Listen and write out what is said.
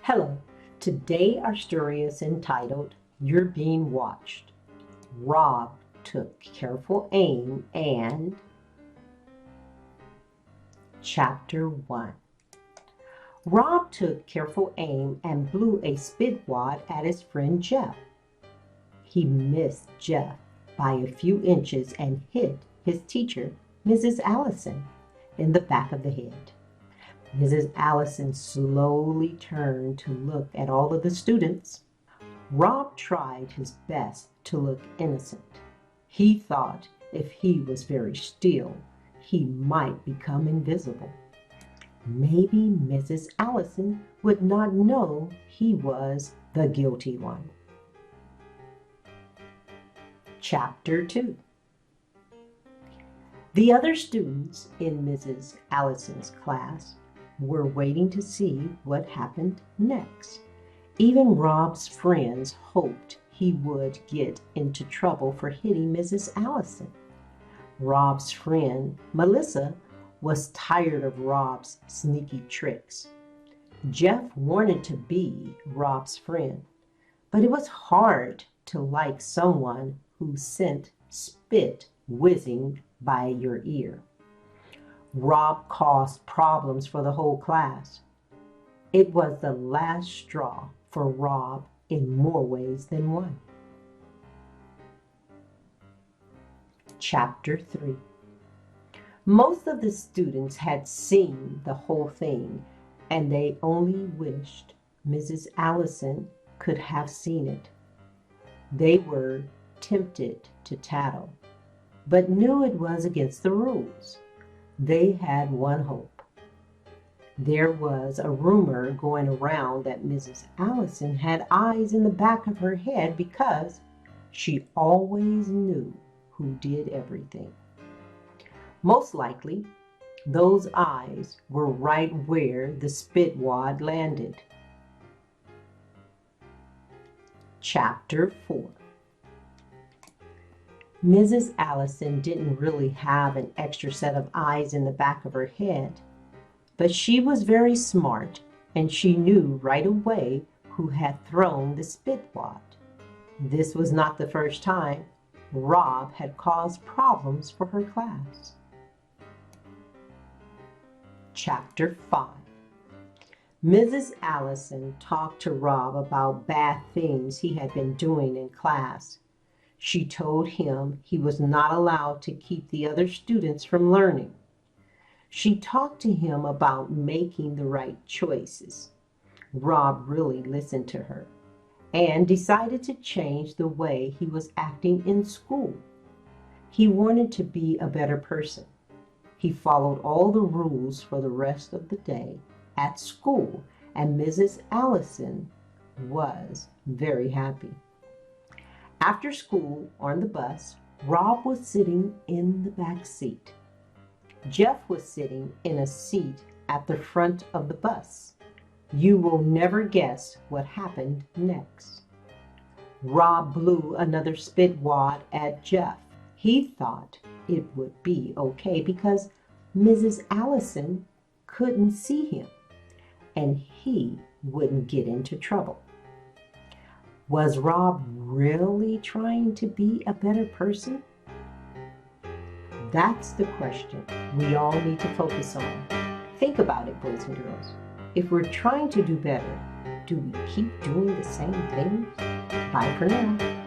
Hello. Today our story is entitled You're Being Watched. Rob took careful aim and Chapter 1. Rob took careful aim and blew a spit wad at his friend Jeff. He missed Jeff by a few inches and hit his teacher, Mrs. Allison, in the back of the head. Mrs. Allison slowly turned to look at all of the students. Rob tried his best to look innocent. He thought if he was very still, he might become invisible. Maybe Mrs. Allison would not know he was the guilty one. Chapter 2. The other students in Mrs. Allison's class were waiting to see what happened next. Even Rob's friends hoped he would get into trouble for hitting Mrs. Allison. Rob's friend, Melissa, was tired of Rob's sneaky tricks. Jeff wanted to be Rob's friend, but it was hard to like someone who sent spit whizzing by your ear. Rob caused problems for the whole class. It was the last straw for Rob in more ways than one. Chapter 3. Most of the students had seen the whole thing, and they only wished Mrs. Allison could have seen it. They were tempted to tattle, but knew it was against the rules. They had one hope. There was a rumor going around that Mrs. Allison had eyes in the back of her head because she always knew who did everything. Most likely, those eyes were right where the spit wad landed. Chapter 4. Mrs. Allison didn't really have an extra set of eyes in the back of her head, but she was very smart and she knew right away who had thrown the spit wad. This was not the first time Rob had caused problems for her class. Chapter 5. Mrs. Allison talked to Rob about bad things he had been doing in class. She told him he was not allowed to keep the other students from learning. She talked to him about making the right choices. Rob really listened to her and decided to change the way he was acting in school. He wanted to be a better person. He followed all the rules for the rest of the day at school, and Mrs. Allison was very happy. After school, on the bus, Rob was sitting in the back seat. Jeff was sitting in a seat at the front of the bus. You will never guess what happened next. Rob blew another spit wad at Jeff. He thought it would be okay because Mrs. Allison couldn't see him, and he wouldn't get into trouble. Was Rob really trying to be a better person? That's the question we all need to focus on. Think about it, boys and girls. If we're trying to do better, do we keep doing the same things? Bye for now.